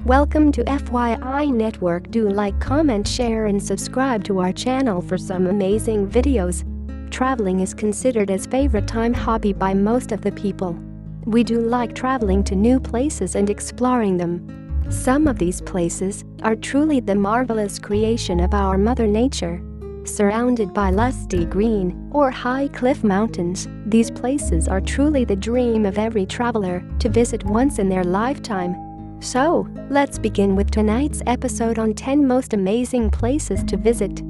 Welcome to FYI Network. Do like, comment, share and subscribe to our channel for some amazing videos. Traveling is considered as favorite time hobby by most of the people. We do like traveling to new places and exploring them. Some of these places are truly the marvelous creation of our Mother Nature. Surrounded by lusty green or high cliff mountains, these places are truly the dream of every traveler to visit once in their lifetime. So, let's begin with tonight's episode on 10 most amazing places to visit.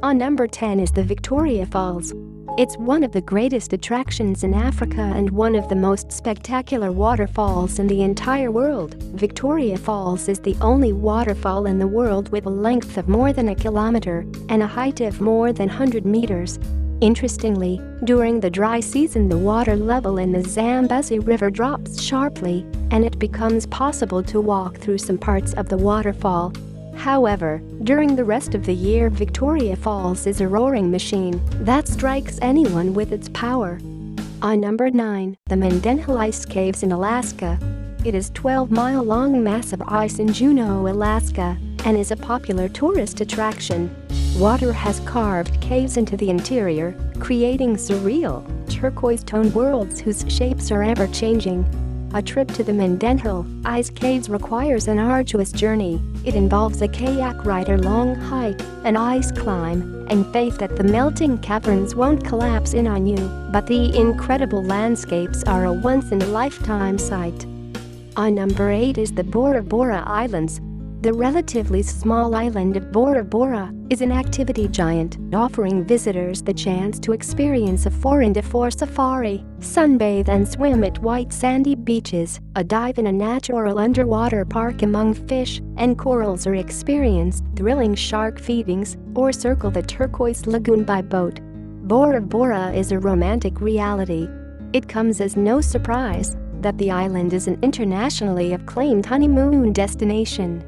On number 10 is the Victoria Falls. It's one of the greatest attractions in Africa and one of the most spectacular waterfalls in the entire world. Victoria Falls is the only waterfall in the world with a length of more than a kilometer and a height of more than 100 meters. Interestingly, during the dry season the water level in the Zambezi River drops sharply, and it becomes possible to walk through some parts of the waterfall. However, during the rest of the year Victoria Falls is a roaring machine that strikes anyone with its power. On number 9, the Mendenhall Ice Caves in Alaska. It is a 12-mile-long mass of ice in Juneau, Alaska, and is a popular tourist attraction. Water has carved caves into the interior, creating surreal, turquoise-toned worlds whose shapes are ever-changing. A trip to the Mendenhall Ice Caves requires an arduous journey. It involves a kayak ride, a long hike, an ice climb, and faith that the melting caverns won't collapse in on you, but the incredible landscapes are a once-in-a-lifetime sight. On number 8 is the Bora Bora Islands. The relatively small island of Bora Bora is an activity giant, offering visitors the chance to experience a 4x4 safari, sunbathe and swim at white sandy beaches, a dive in a natural underwater park among fish and corals, or experience thrilling shark feedings, or circle the turquoise lagoon by boat. Bora Bora is a romantic reality. It comes as no surprise that the island is an internationally acclaimed honeymoon destination.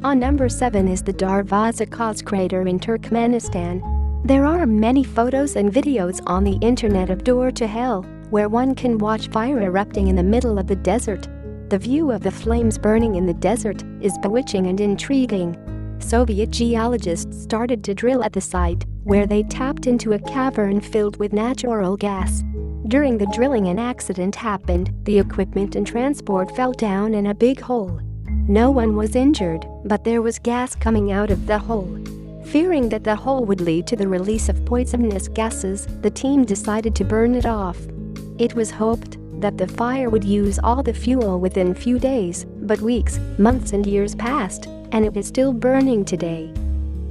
On number 7 is the Darvaza Kos crater in Turkmenistan. There are many photos and videos on the internet of Door to Hell, where one can watch fire erupting in the middle of the desert. The view of the flames burning in the desert is bewitching and intriguing. Soviet geologists started to drill at the site, where they tapped into a cavern filled with natural gas. During the drilling an accident happened. The equipment and transport fell down in a big hole. No one was injured, but there was gas coming out of the hole. Fearing that the hole would lead to the release of poisonous gases, the team decided to burn it off. It was hoped that the fire would use all the fuel within few days, but weeks, months and years passed, and it is still burning today.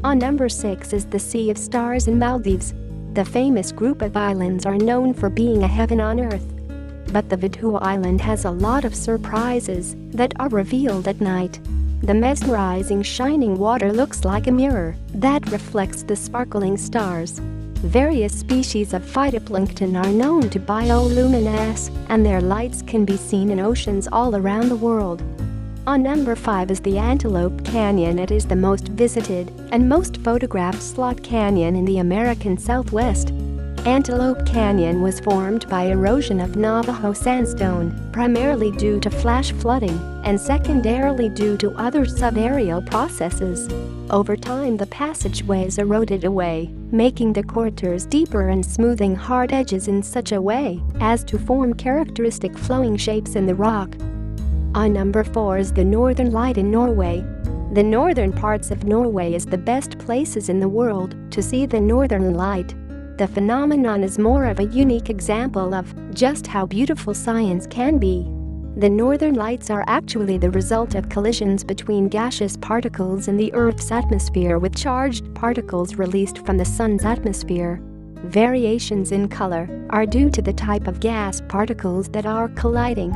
On number 6 is the Sea of Stars in Maldives. The famous group of islands are known for being a heaven on earth. But the Vanuatu island has a lot of surprises that are revealed at night. The mesmerizing shining water looks like a mirror that reflects the sparkling stars. Various species of phytoplankton are known to bioluminesce, and their lights can be seen in oceans all around the world. On number 5 is the Antelope Canyon. It is the most visited and most photographed slot canyon in the American Southwest. Antelope Canyon was formed by erosion of Navajo sandstone, primarily due to flash flooding, and secondarily due to other subaerial processes. Over time the passageways eroded away, making the contours deeper and smoothing hard edges in such a way as to form characteristic flowing shapes in the rock. On number 4 is the Northern Light in Norway. The northern parts of Norway is the best places in the world to see the Northern Light. The phenomenon is more of a unique example of just how beautiful science can be. The northern lights are actually the result of collisions between gaseous particles in the Earth's atmosphere with charged particles released from the Sun's atmosphere. Variations in color are due to the type of gas particles that are colliding.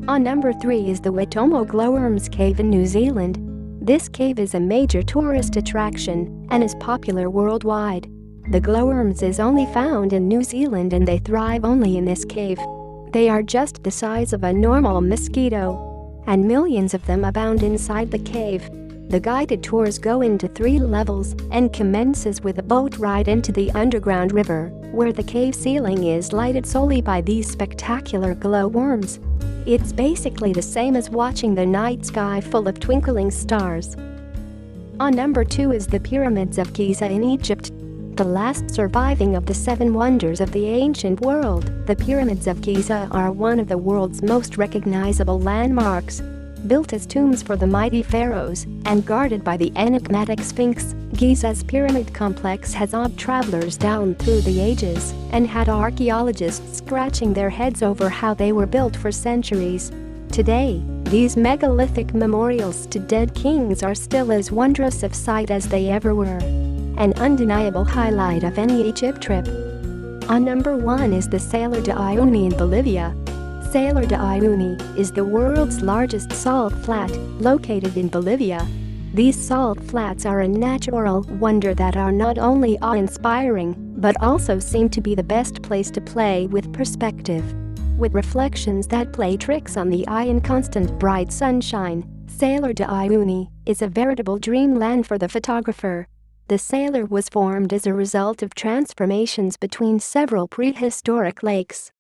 On number 3 is the Watomo Glowworms Cave in New Zealand. This cave is a major tourist attraction and is popular worldwide. The glowworms is only found in New Zealand and they thrive only in this cave. They are just the size of a normal mosquito, and millions of them abound inside the cave. The guided tours go into 3 levels and commences with a boat ride into the underground river, where the cave ceiling is lighted solely by these spectacular glowworms. It's basically the same as watching the night sky full of twinkling stars. On number 2 is the Pyramids of Giza in Egypt. The last surviving of the 7 wonders of the ancient world, the Pyramids of Giza are one of the world's most recognizable landmarks. Built as tombs for the mighty pharaohs and guarded by the enigmatic Sphinx, Giza's pyramid complex has awed travelers down through the ages and had archaeologists scratching their heads over how they were built for centuries. Today, these megalithic memorials to dead kings are still as wondrous of sight as they ever were. An undeniable highlight of any Egypt trip. On number 1 is the Salar de Uyuni in Bolivia. Salar de Uyuni is the world's largest salt flat, located in Bolivia. These salt flats are a natural wonder that are not only awe-inspiring, but also seem to be the best place to play with perspective. With reflections that play tricks on the eye in constant bright sunshine, Salar de Uyuni is a veritable dreamland for the photographer. The salar was formed as a result of transformations between several prehistoric lakes